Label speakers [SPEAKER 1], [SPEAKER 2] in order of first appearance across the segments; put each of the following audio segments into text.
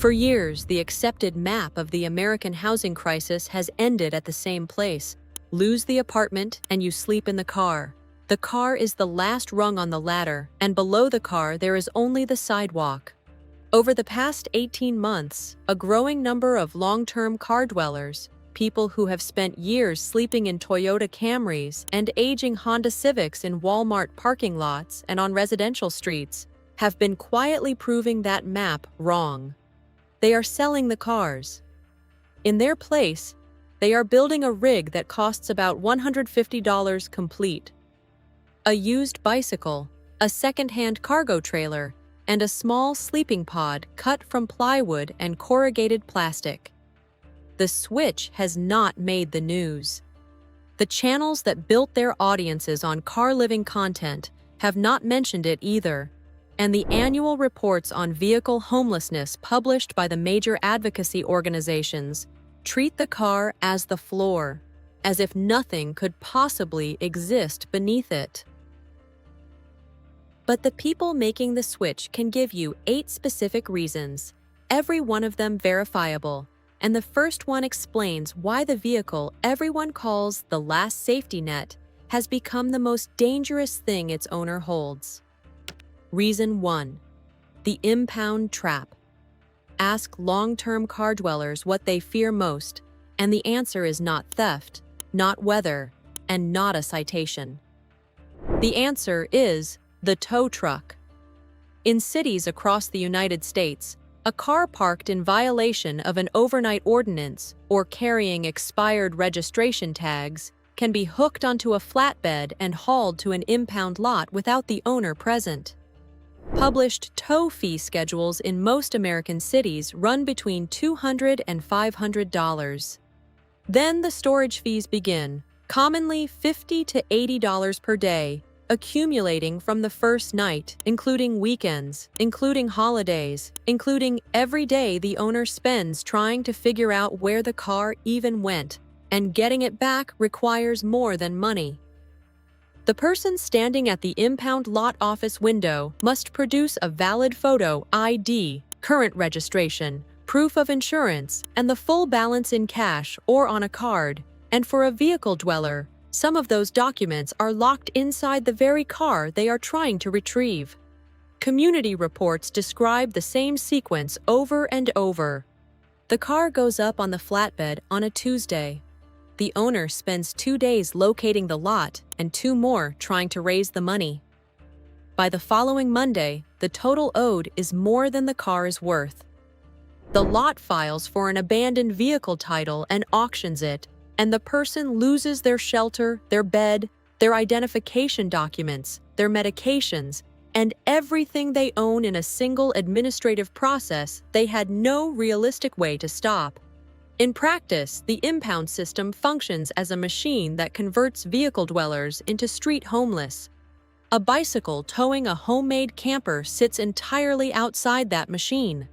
[SPEAKER 1] For years, the accepted map of the American housing crisis has ended at the same place. Lose the apartment and you sleep in the car. The car is the last rung on the ladder, and below the car there is only the sidewalk. Over the past 18 months, a growing number of long-term car dwellers, people who have spent years sleeping in Toyota Camrys and aging Honda Civics in Walmart parking lots and on residential streets, have been quietly proving that map wrong. They are selling the cars. In their place, they are building a rig that costs about $150 complete. A used bicycle, a second-hand cargo trailer, and a small sleeping pod cut from plywood and corrugated plastic. The switch has not made the news. The channels that built their audiences on car-living content have not mentioned it either, and the annual reports on vehicle homelessness published by the major advocacy organizations treat the car as the floor, as if nothing could possibly exist beneath it. But the people making the switch can give you 8 specific reasons, every one of them verifiable, and the first one explains why the vehicle everyone calls the last safety net has become the most dangerous thing its owner holds. Reason 1. The impound trap. Ask long-term car dwellers what they fear most, and the answer is not theft, not weather, and not a citation. The answer is the tow truck. In cities across the United States, a car parked in violation of an overnight ordinance or carrying expired registration tags can be hooked onto a flatbed and hauled to an impound lot without the owner present. Published tow fee schedules in most American cities run between $200 and $500. Then the storage fees begin, commonly $50 to $80 per day, accumulating from the first night, including weekends, including holidays, including every day the owner spends trying to figure out where the car even went, and getting it back requires more than money. The person standing at the impound lot office window must produce a valid photo ID, current registration, proof of insurance, and the full balance in cash or on a card. And for a vehicle dweller, some of those documents are locked inside the very car they are trying to retrieve. Community reports describe the same sequence over and over. The car goes up on the flatbed on a Tuesday. The owner spends 2 days locating the lot and 2 more trying to raise the money. By the following Monday, the total owed is more than the car is worth. The lot files for an abandoned vehicle title and auctions it, and the person loses their shelter, their bed, their identification documents, their medications, and everything they own in a single administrative process they had no realistic way to stop. In practice, the impound system functions as a machine that converts vehicle dwellers into street homeless. A bicycle towing a homemade camper sits entirely outside that machine.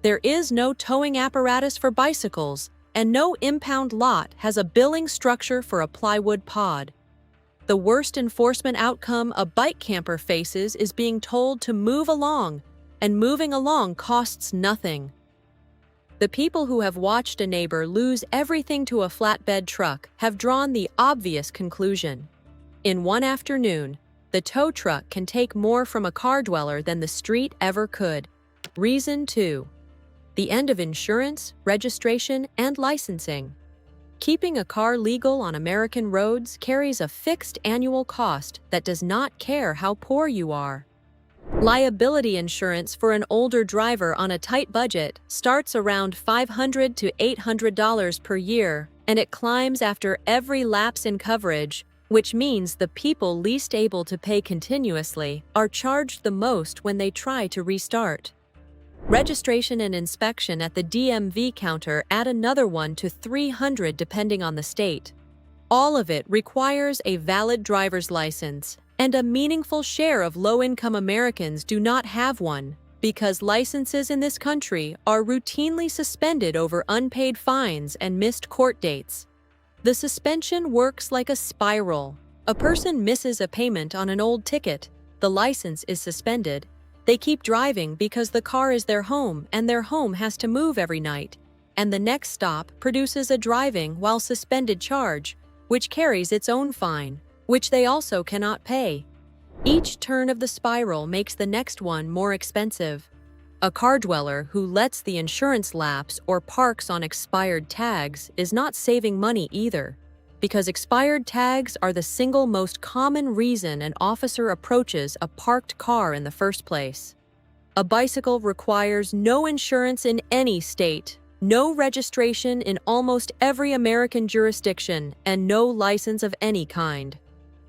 [SPEAKER 1] There is no towing apparatus for bicycles, and no impound lot has a billing structure for a plywood pod. The worst enforcement outcome a bike camper faces is being told to move along, and moving along costs nothing. The people who have watched a neighbor lose everything to a flatbed truck have drawn the obvious conclusion. In one afternoon, the tow truck can take more from a car dweller than the street ever could. Reason 2. The end of insurance, registration, and licensing. Keeping a car legal on American roads carries a fixed annual cost that does not care how poor you are. Liability insurance for an older driver on a tight budget starts around $500 to $800 per year, and it climbs after every lapse in coverage, which means the people least able to pay continuously are charged the most when they try to restart. Registration and inspection at the DMV counter add another $100 to $300 depending on the state. All of it requires a valid driver's license, and a meaningful share of low-income Americans do not have one, because licenses in this country are routinely suspended over unpaid fines and missed court dates. The suspension works like a spiral. A person misses a payment on an old ticket, the license is suspended, They keep driving because the car is their home and their home has to move every night, and the next stop produces a driving while suspended charge, which carries its own fine, which they also cannot pay. Each turn of the spiral makes the next one more expensive. A car dweller who lets the insurance lapse or parks on expired tags is not saving money either, because expired tags are the single most common reason an officer approaches a parked car in the first place. A bicycle requires no insurance in any state, no registration in almost every American jurisdiction, and no license of any kind.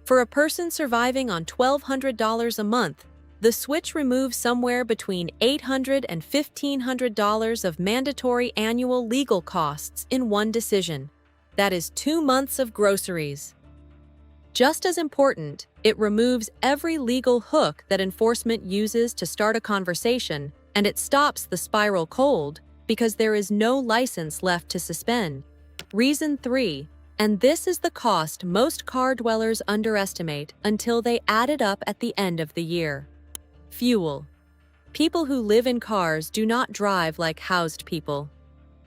[SPEAKER 1] For a person surviving on $1,200 a month, the switch removes somewhere between $800 and $1,500 of mandatory annual legal costs in one decision. That is 2 months of groceries. Just as important, it removes every legal hook that enforcement uses to start a conversation, and it stops the spiral cold because there is no license left to suspend. Reason 3, and this is the cost most car dwellers underestimate until they add it up at the end of the year. Fuel. People who live in cars do not drive like housed people.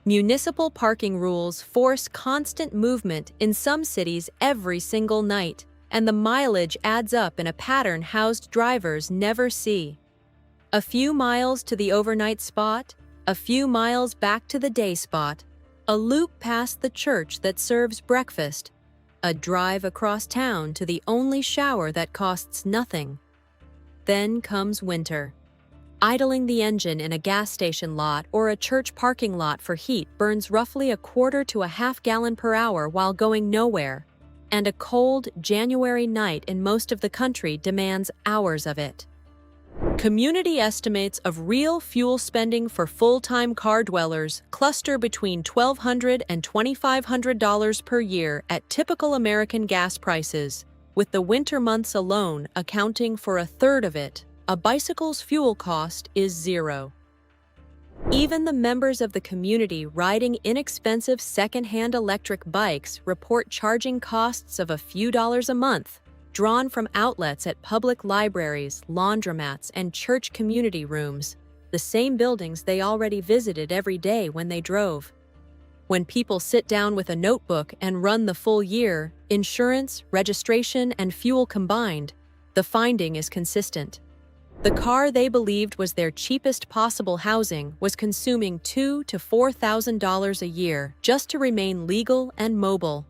[SPEAKER 1] Municipal parking rules force constant movement in some cities every single night, and the mileage adds up in a pattern housed drivers never see. A few miles to the overnight spot, a few miles back to the day spot, a loop past the church that serves breakfast, a drive across town to the only shower that costs nothing. Then comes winter. Idling the engine in a gas station lot or a church parking lot for heat burns roughly a quarter to a half gallon per hour while going nowhere, and a cold January night in most of the country demands hours of it. Community estimates of real fuel spending for full-time car dwellers cluster between $1,200 and $2,500 per year at typical American gas prices, with the winter months alone accounting for a third of it. A bicycle's fuel cost is zero. Even the members of the community riding inexpensive second-hand electric bikes report charging costs of a few dollars a month, drawn from outlets at public libraries, laundromats, and church community rooms, the same buildings they already visited every day when they drove. When people sit down with a notebook and run the full year, insurance, registration, and fuel combined, the finding is consistent. The car they believed was their cheapest possible housing was consuming $2,000 to $4,000 a year just to remain legal and mobile.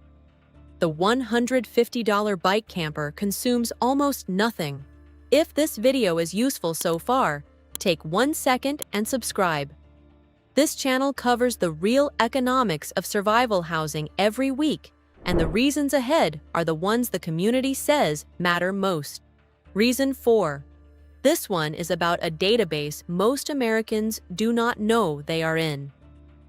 [SPEAKER 1] The $150 bike camper consumes almost nothing. If this video is useful so far, take 1 second and subscribe. This channel covers the real economics of survival housing every week, and the reasons ahead are the ones the community says matter most. Reason 4. This one is about a database most Americans do not know they are in.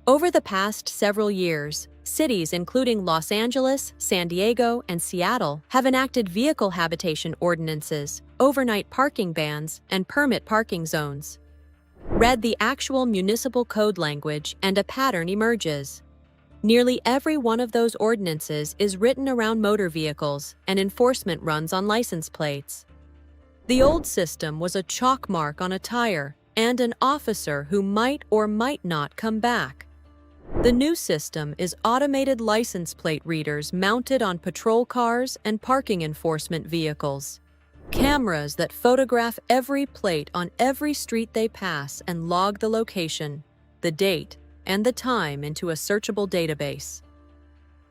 [SPEAKER 1] Over the past several years, cities including Los Angeles, San Diego, and Seattle have enacted vehicle habitation ordinances, overnight parking bans, and permit parking zones. Read the actual municipal code language and a pattern emerges. Nearly every one of those ordinances is written around motor vehicles, and enforcement runs on license plates. The old system was a chalk mark on a tire and an officer who might or might not come back. The new system is automated license plate readers mounted on patrol cars and parking enforcement vehicles. Cameras that photograph every plate on every street they pass and log the location, the date, and the time into a searchable database.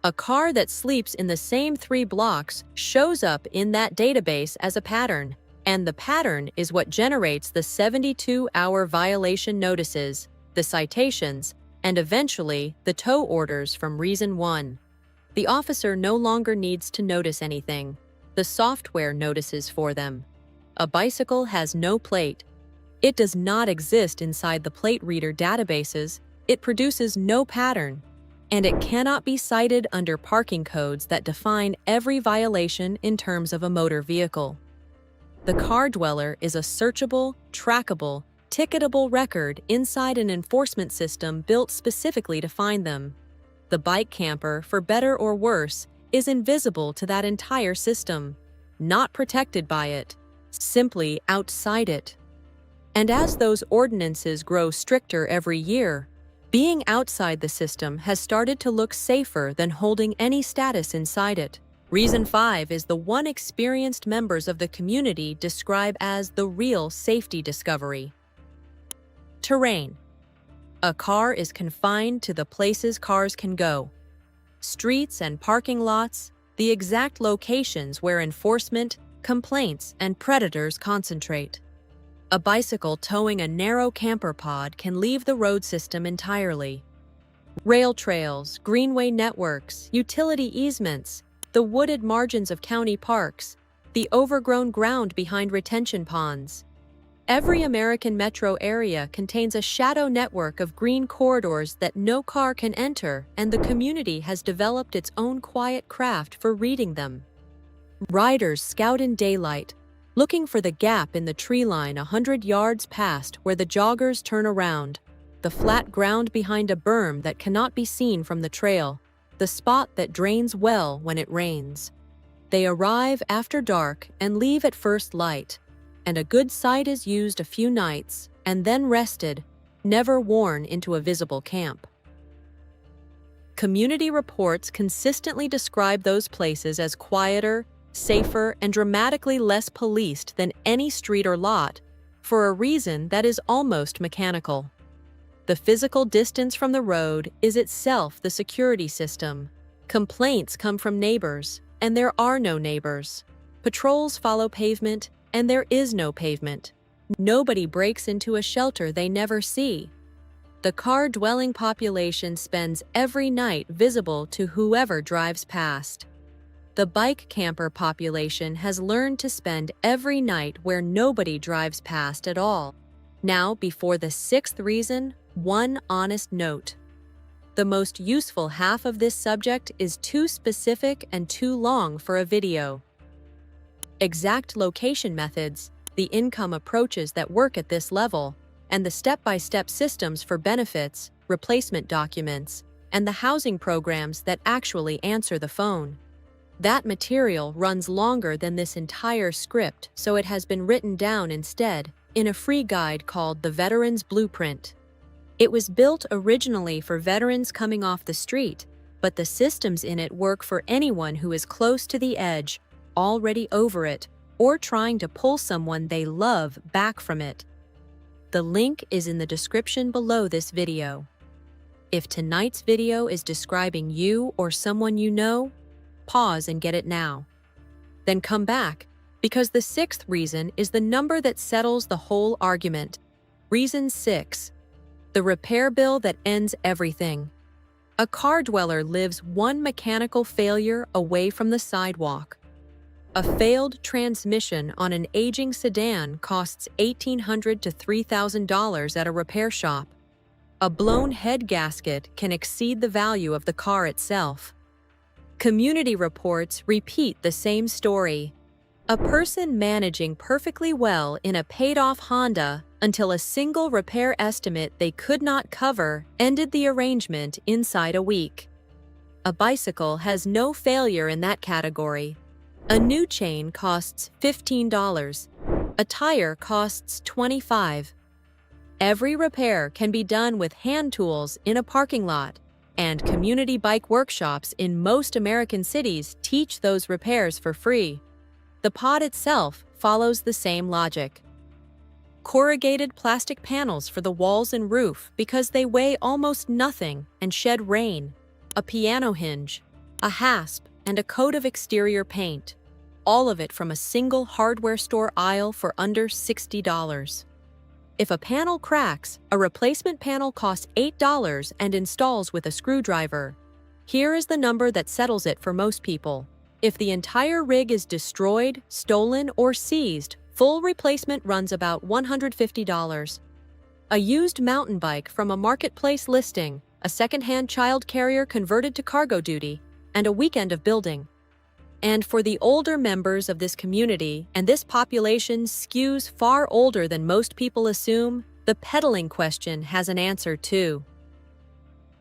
[SPEAKER 1] A car that sleeps in the same 3 blocks shows up in that database as a pattern, and the pattern is what generates the 72-hour violation notices, the citations, and eventually the tow orders from Reason 1. The officer no longer needs to notice anything. The software notices for them. A bicycle has no plate. It does not exist inside the plate reader databases. It produces no pattern, and it cannot be cited under parking codes that define every violation in terms of a motor vehicle. The car dweller is a searchable, trackable, ticketable record inside an enforcement system built specifically to find them. The bike camper, for better or worse, is invisible to that entire system, not protected by it, simply outside it. And as those ordinances grow stricter every year, being outside the system has started to look safer than holding any status inside it. Reason 5 is the one experienced members of the community describe as the real safety discovery. Terrain. A car is confined to the places cars can go. Streets and parking lots, the exact locations where enforcement, complaints, and predators concentrate. A bicycle towing a narrow camper pod can leave the road system entirely. Rail trails, greenway networks, utility easements, the wooded margins of county parks, the overgrown ground behind retention ponds. Every American metro area contains a shadow network of green corridors that no car can enter, and the community has developed its own quiet craft for reading them. Riders scout in daylight, looking for the gap in the tree line 100 yards past where the joggers turn around, the flat ground behind a berm that cannot be seen from the trail, the spot that drains well when it rains. They arrive after dark and leave at first light, and a good site is used a few nights and then rested, never worn into a visible camp. Community reports consistently describe those places as quieter, safer, and dramatically less policed than any street or lot, for a reason that is almost mechanical. The physical distance from the road is itself the security system. Complaints come from neighbors, and there are no neighbors. Patrols follow pavement, and there is no pavement. Nobody breaks into a shelter they never see. The car-dwelling population spends every night visible to whoever drives past. The bike camper population has learned to spend every night where nobody drives past at all. Now, before the 6th reason, one honest note. The most useful half of this subject is too specific and too long for a video. Exact location methods, the income approaches that work at this level, and the step-by-step systems for benefits, replacement documents, and the housing programs that actually answer the phone. That material runs longer than this entire script, so it has been written down instead in a free guide called The Veteran's Blueprint. It was built originally for veterans coming off the street, but the systems in it work for anyone who is close to the edge, already over it, or trying to pull someone they love back from it. The link is in the description below this video. If tonight's video is describing you or someone you know, pause and get it now. Then come back, because the 6th reason is the number that settles the whole argument. Reason 6. The repair bill that ends everything. A car dweller lives one mechanical failure away from the sidewalk. A failed transmission on an aging sedan costs $1,800 to $3,000 at a repair shop. A blown head gasket can exceed the value of the car itself. Community reports repeat the same story. A person managing perfectly well in a paid-off Honda until a single repair estimate they could not cover ended the arrangement inside a week. A bicycle has no failure in that category. A new chain costs $15. A tire costs $25. Every repair can be done with hand tools in a parking lot, and community bike workshops in most American cities teach those repairs for free. The pod itself follows the same logic. Corrugated plastic panels for the walls and roof because they weigh almost nothing and shed rain. A piano hinge, a hasp, and a coat of exterior paint. All of it from a single hardware store aisle for under $60. If a panel cracks, a replacement panel costs $8 and installs with a screwdriver. Here is the number that settles it for most people. If the entire rig is destroyed, stolen, or seized, full replacement runs about $150. A used mountain bike from a marketplace listing, a second-hand child carrier converted to cargo duty, and a weekend of building. And for the older members of this community, and this population skews far older than most people assume, the pedaling question has an answer too.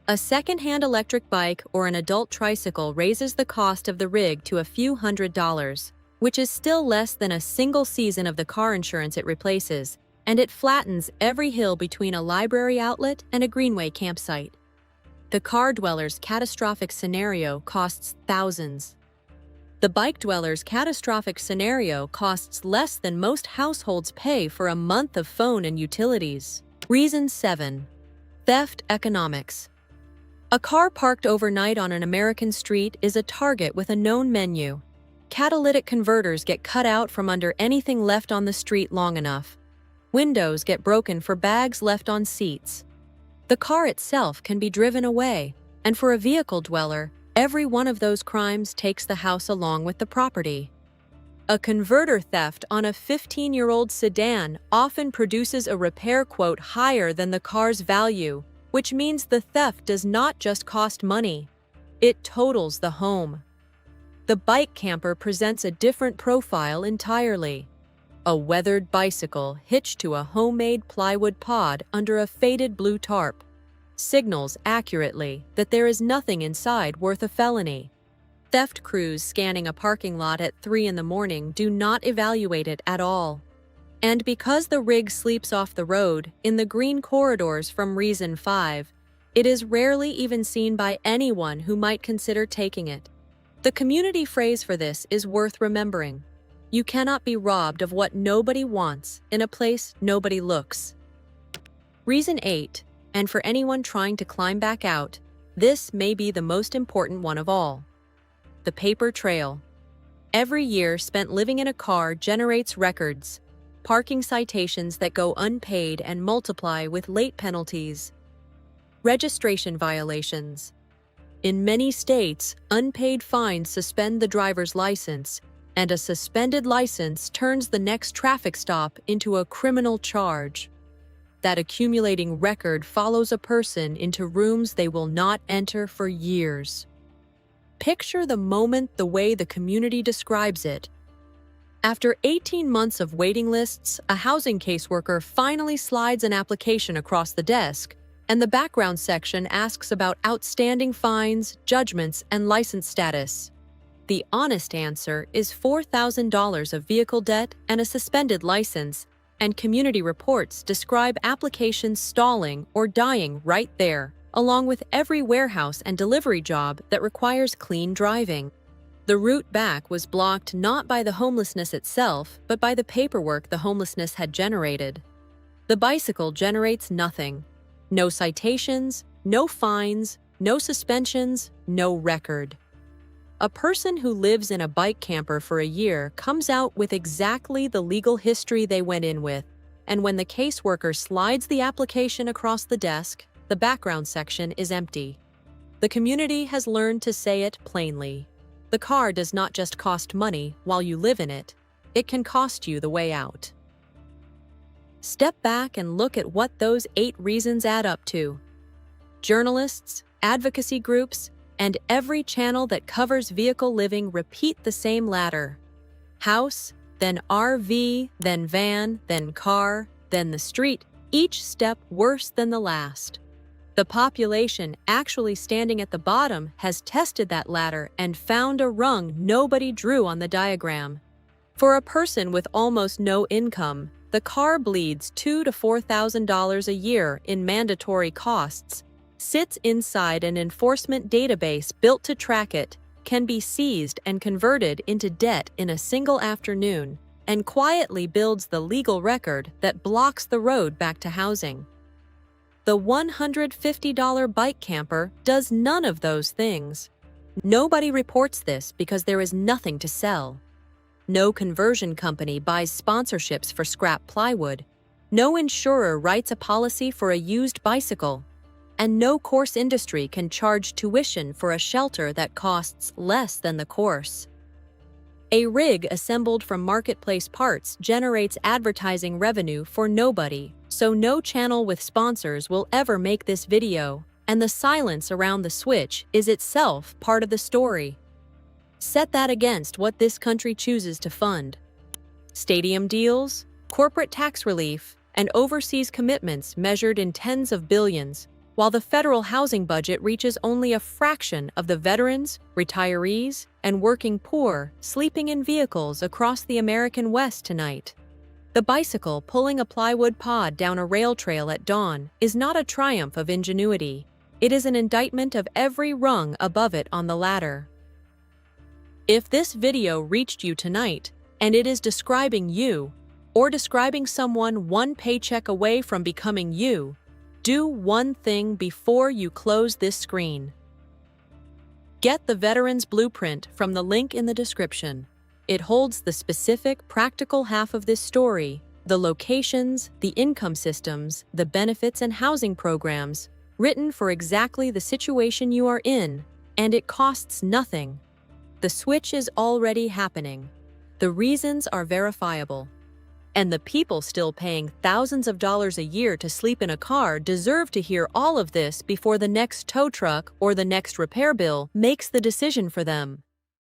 [SPEAKER 1] A second-hand electric bike or an adult tricycle raises the cost of the rig to a few $100s, which is still less than a single season of the car insurance it replaces, and it flattens every hill between a library outlet and a greenway campsite. The car dweller's catastrophic scenario costs thousands. The bike dweller's catastrophic scenario costs less than most households pay for a month of phone and utilities. Reason 7. Theft economics. A car parked overnight on an American street is a target with a known menu. Catalytic converters get cut out from under anything left on the street long enough. Windows get broken for bags left on seats. The car itself can be driven away, and for a vehicle dweller, every one of those crimes takes the house along with the property. A converter theft on a 15-year-old sedan often produces a repair quote higher than the car's value, which means the theft does not just cost money, it totals the home. The bike camper presents a different profile entirely. A weathered bicycle hitched to a homemade plywood pod under a faded blue tarp signals accurately that there is nothing inside worth a felony. Theft crews scanning a parking lot at 3 in the morning do not evaluate it at all. And because the rig sleeps off the road, in the green corridors from Reason 5, it is rarely even seen by anyone who might consider taking it. The community phrase for this is worth remembering. You cannot be robbed of what nobody wants in a place nobody looks. Reason 8, and for anyone trying to climb back out, this may be the most important one of all. The paper trail. Every year spent living in a car generates records, parking citations that go unpaid and multiply with late penalties. Registration violations. In many states, unpaid fines suspend the driver's license, and a suspended license turns the next traffic stop into a criminal charge. That accumulating record follows a person into rooms they will not enter for years. Picture the moment the way the community describes it. After 18 months of waiting lists, a housing caseworker finally slides an application across the desk, and the background section asks about outstanding fines, judgments, and license status. The honest answer is $4,000 of vehicle debt and a suspended license, and community reports describe applications stalling or dying right there, along with every warehouse and delivery job that requires clean driving. The route back was blocked not by the homelessness itself, but by the paperwork the homelessness had generated. The bicycle generates nothing. No citations, no fines, no suspensions, no record. A person who lives in a bike camper for a year comes out with exactly the legal history they went in with, and when the caseworker slides the application across the desk, the background section is empty. The community has learned to say it plainly. The car does not just cost money while you live in it, it can cost you the way out. Step back and look at what those 8 reasons add up to. Journalists, advocacy groups, and every channel that covers vehicle living repeat the same ladder. House, then RV, then van, then car, then the street, each step worse than the last. The population actually standing at the bottom has tested that ladder and found a rung nobody drew on the diagram. For a person with almost no income, the car bleeds $2,000 to $4,000 a year in mandatory costs, sits inside an enforcement database built to track it, can be seized and converted into debt in a single afternoon, and quietly builds the legal record that blocks the road back to housing. The $150 bike camper does none of those things. Nobody reports this because there is nothing to sell. No conversion company buys sponsorships for scrap plywood. No insurer writes a policy for a used bicycle. And no course industry can charge tuition for a shelter that costs less than the course. A rig assembled from marketplace parts generates advertising revenue for nobody, so no channel with sponsors will ever make this video, and the silence around the switch is itself part of the story. Set that against what this country chooses to fund. Stadium deals, corporate tax relief, and overseas commitments measured in tens of billions, while the federal housing budget reaches only a fraction of the veterans, retirees, and working poor sleeping in vehicles across the American West tonight. The bicycle pulling a plywood pod down a rail trail at dawn is not a triumph of ingenuity. It is an indictment of every rung above it on the ladder. If this video reached you tonight, and it is describing you, or describing someone one paycheck away from becoming you, do one thing before you close this screen. Get the Veteran's Blueprint from the link in the description. It holds the specific, practical half of this story, the locations, the income systems, the benefits and housing programs, written for exactly the situation you are in, and it costs nothing. The switch is already happening. The reasons are verifiable. And the people still paying thousands of dollars a year to sleep in a car deserve to hear all of this before the next tow truck or the next repair bill makes the decision for them.